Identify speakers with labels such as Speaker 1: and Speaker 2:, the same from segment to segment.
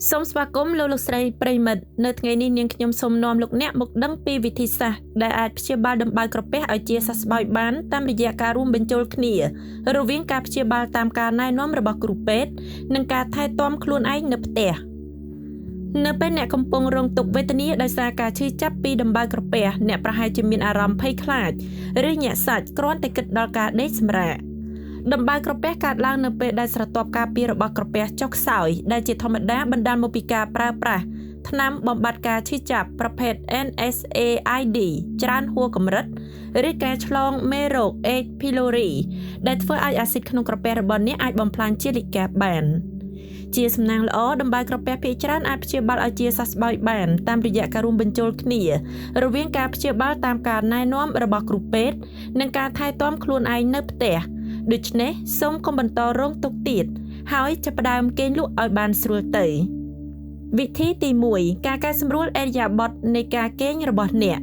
Speaker 1: សូមស្វាគមន៍លោកស្រីប្រិមិត្តនៅថ្ងៃនេះនាងខ្ញុំសូមនាំលោកអ្នកមកដឹងពីវិធីសាស្ត្រដែលអាចព្យាបាលដំបៅក្រពះឲ្យជាសះស្បើយបានតាមរយៈការរួមបញ្ចូលគ្នារវាងការព្យាបាលតាមការណែនាំរបស់គ្រូពេទ្យនិងការថែទាំខ្លួនឯងនៅផ្ទះនៅពេលអ្នកកំពុងរងទុក្ខវេទនាដោយសារការឈឺចាប់ពីដំបៅក្រពះអ្នកប្រហែលជាមានអារម្មណ៍ភ័យខ្លាចឬញាក់សាច់គ្រាន់តែគិតដល់ការដេកសម្រាកដំបៅក្រពះកើតឡើងនៅពេលដែលស្រទាប់ការពាររបស់ក្រពះចុះខ្សោយដែលជាធម្មតាបណ្ដាលមកពីការប្រើប្រាស់ថ្នាំបំបាត់ការឈឺចាប់ប្រភេទ NSAID ច្រើនហួសកម្រិតឬការឆ្លងមេរោគ H. pylori ដែលធ្វើឲ្យអាស៊ីតក្នុងក្រពះរបស់អ្នកអាចបំផ្លាញជាលិកាបានជាសំណាងល្អដំបៅក្រពះភាគច្រើនអាចព្យាបាលឲ្យជាសះស្បើយបានតាមរយៈការរួមបញ្ចូលគ្នារវាងការព្យាបាលតាមការណែនាំរបស់គ្រូពេទ្យនិងការថែទាំខ្លួនឯងនៅផ្ទះដូច្នេះសូមកុំបន្តរងទុក្ខទៀតហើយចាប់ផ្ដើមគេងលក់ឲ្យបានស្រួលទៅវិធីទី1ការកែសម្រួលឥរិយាបថនៃការគេងរបស់អ្នក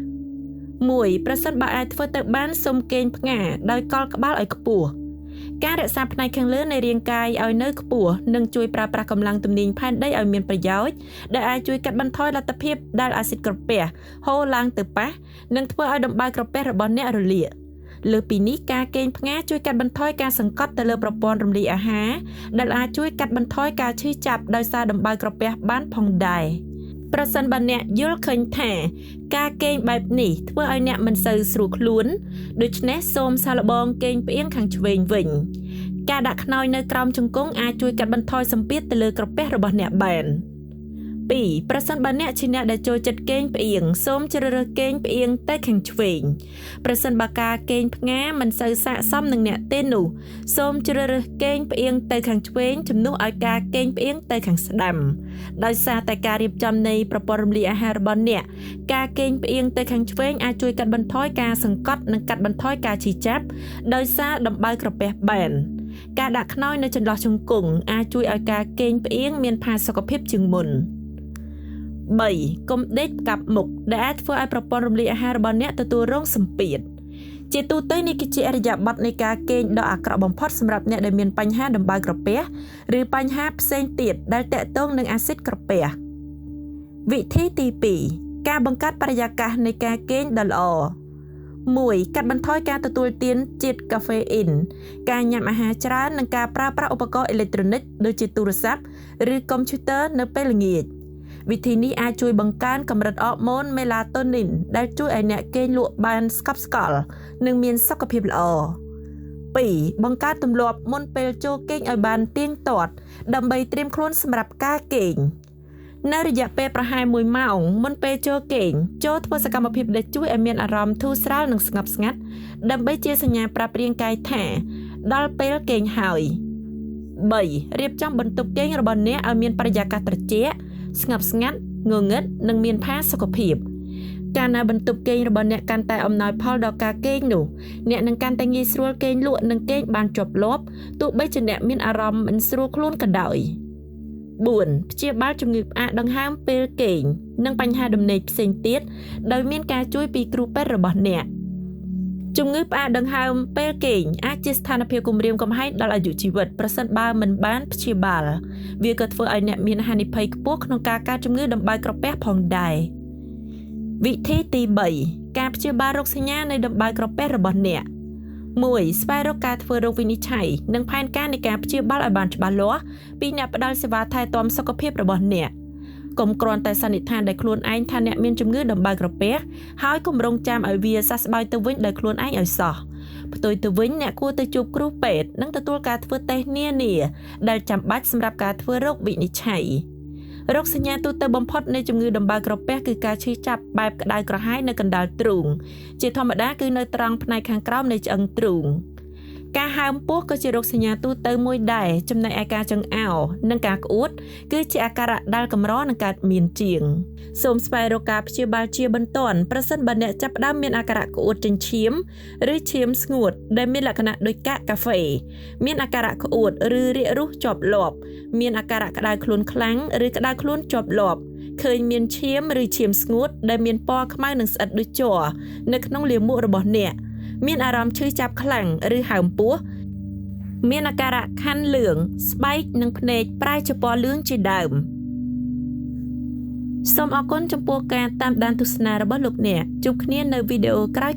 Speaker 1: 1ប្រសិនបើអាចធ្វើទៅបានសូមគេងផ្ងាដោយកល់ក្បាលឲ្យខ្ពស់ការរក្សាផ្នែកខាងលើនៃរាងកាយឲ្យនៅខ្ពស់នឹងជួយប្រើប្រាស់កម្លាំងទំនាញផែនដីឲ្យមានប្រយោជន៍ដែលអាចជួយកាត់បន្ថយលទ្ធភាពដែលអាស៊ីតក្រពះហូរឡើងទៅប៉ះនិងធ្វើឲ្យដំបៅក្រពះរបស់អ្នករលាកលើពីនេះការគេងផ្ងាជួយកាត់បន្ថយការសង្កត់ទៅលើប្រព័ន្ធរំលាយអាហារដែលអាចជួយកាត់បន្ថយការឈឺចាប់ដោយសារដំបៅក្រពះបានផងដែរប្រសិនបើអ្នកយល់ឃើញថាការគេងបែបនេះធ្វើឲ្យអ្នកមិនសូវស្រួលខ្លួនដូច្នេះសូមសាកល្បងគេងផ្អៀងខាងឆ្វេងវិញការដាក់ខ្នើយនៅក្រោមជង្គង់អាចជួយកាត់បន្ថយសម្ពាធទៅលើក្រពះរបស់អ្នកបាន2ប្រសិនបើអ្នកជាអ្នកដែលចូលចិត្តគេងផ្អៀងសូមជ្រើសរើសគេងផ្អៀងទៅខាងឆ្វេងប្រសិនបើការគេងផ្ងាមិនសូវស័ក្តិសមនឹងអ្នកទេនោះសូមជ្រើសរើសគេងផ្អៀងទៅខាងឆ្វេងជំនួសឲ្យការគេងផ្អៀងទៅខាងស្ដាំដោយសារតែការរៀបចំនៃប្រព័ន្ធរំលាយអាហាររបស់អ្នកការគេងផ្អៀងទៅខាងឆ្វេងអាចជួយកាត់បន្ថយការសង្កត់និងកាត់បន្ថយការឈឺចាប់ដោយសារដំបៅក្រពះបានការដាក់ខ្នើយនៅចន្លោះជង្គង់អាចជួយឲ្យការគេងផ្អៀងមានផាសុកភាពជាងមុន3កុំដេកផ្កាប់មុខដែលអាចធ្វើឲ្យប្រព័ន្ធរំលាយអាហាររបស់អ្នកទទួលរងសម្ពាធជាទូទៅនេះគឺជាឥរិយាបថនៃការគេងដ៏អាក្រក់បំផុតសម្រាប់អ្នកដែលមានបញ្ហាដំបៅក្រពះឬបញ្ហាផ្សេងទៀតដែលទាក់ទងនឹងអាស៊ីតក្រពះវិធីទី2ការបង្កើតបរិយាកាសនៃការគេងដ៏ល្អ1កាត់បន្ថយការទទួលទានជាតិកាហ្វេអ៊ីនការញ៉ាំអាហារច្រើននិងការប្រើប្រាស់ឧបករណ៍អេឡិចត្រូនិកដូចជាទូរស័ព្ទឬកុំព្យូទ័រនៅពេលល្ងាចវិធីនេះអាចជួយបង្កើនកម្រិតអរម៉ូនមេឡាតូនីនដែលជួយឲ្យអ្នកគេងលក់បានស្កប់ស្កល់និងមានសុខភាពល្អ2បង្កើតទម្លាប់មុនពេលចូលគេងឲ្យបានទៀងទាត់ដើម្បីត្រៀមខ្លួនសម្រាប់ការគេងនៅរយៈពេលប្រហែល1ម៉ោងមុនពេលចូលគេងចូលធ្វើសកម្មភាពដែលជួយឲ្យមានអារម្មណ៍ធូរស្រាលនិងស្ងប់ស្ងាត់ដើម្បីជាសញ្ញាប្រាប់រាងកាយថាដល់ពេលគេងហើយ3រៀបចំបន្ទប់គេងរបស់អ្នកឲ្យមានបរិយាកាសត្រជាក់ស្ងប់ស្ងាត់ងងឹតនិងមានផាសុកភាពកាលណាបន្ទប់គេងរបស់អ្នកកាន់តែអំណោយផលដល់ការគេងនោះអ្នកនឹងកាន់តែងាយស្រួលគេងលក់និងគេងបានជាប់លាប់ទោះបីជាអ្នកមានអារម្មណ៍មិនស្រួលខ្លួនក៏ដោយ4ព្យាបាលជំងឺផ្អាកដង្ហើមពេលគេងនិងបញ្ហាដំណេកផ្សេងទៀតដោយមានការជួយពីគ្រូពេទ្យរបស់អ្នកជំងឺផ្អាកដង្ហើមពេលគេងអាចជាស្ថានភាពគំរាមកំហែងដល់អាយុជីវិតប្រសិនបើមិនបានព្យាបាលវាក៏ធ្វើឲ្យអ្នកមានហានិភ័យខ្ពស់ក្នុងការកើតជំងឺដំបៅក្រពះផងដែរវិធីទី3ការព្យាបាលរោគសញ្ញានៃដំបៅក្រពះរបស់អ្នក1ស្វែងរកការធ្វើរោគវិនិច្ឆ័យនិងផែនការនៃការព្យាបាលឲ្យបានច្បាស់លាស់ពីអ្នកផ្ដល់សេវាថែទាំសុខភាពរបស់អ្នកកុំគ្រាន់តែសន្និដ្ឋានដោយខ្លួនឯងថាអ្នកមានជំងឺដំបៅក្រពះហើយគម្រោងចាំឲ្យវាសះស្បើយទៅវិញដោយខ្លួនឯងឲ្យសោះផ្ទុយទៅវិញអ្នកគួរទៅជួបគ្រូពេទ្យនិងទទួលការធ្វើតេស្តនានាដែលចាំបាច់សម្រាប់ការធ្វើរោគវិនិច្ឆ័យរោគសញ្ញាទូទៅបំផុតនៃជំងឺដំបៅក្រពះគឺការឈឺចាប់បែបក្តៅក្រហាយនៅកណ្ដាលទ្រូងជាធម្មតាគឺនៅត្រង់ផ្នែកខាងក្រោមនៃឆ្អឹងទ្រូងការហើមពោះក៏ជារោគសញ្ញាទូទៅមួយដែរចំណែកឯការចង្អោរនិងការក្អួតគឺជាអាការៈដែលកម្រនឹងកើតមានជាងសូមស្វែងរកការព្យាបាលជាបន្ទាន់ប្រសិនបើអ្នកចាប់ផ្ដើមមានអាការៈក្អួតចិញ្ចៀមឬឈាមស្ងួតដែលមានលក្ខណៈដូចកាកកាហ្វេមានអាការៈក្អួតឬរាគរូសជាប់លាប់មានអាការៈក្តៅខ្លួនខ្លាំងឬក្តៅខ្លួនជាប់លាប់ឃើញមានឈាមឬឈាមស្ងួតដែលមានពណ៌ខ្មៅនិងស្អិតដូចជ័រនៅក្នុងលាមករបស់អ្នកមានអារម្មណ៍ឈឺចាប់ខ្លាំងឬហើមពោះមានអាការៈខាន់លឿងស្បែកនិងភ្នែកប្រែជាពណ៌លឿងជាដើម សូមអរគុណចំពោះការតាមដានទស្សនារបស់លោកអ្នកជួបគ្នានៅវីដេអូក្រោយៗ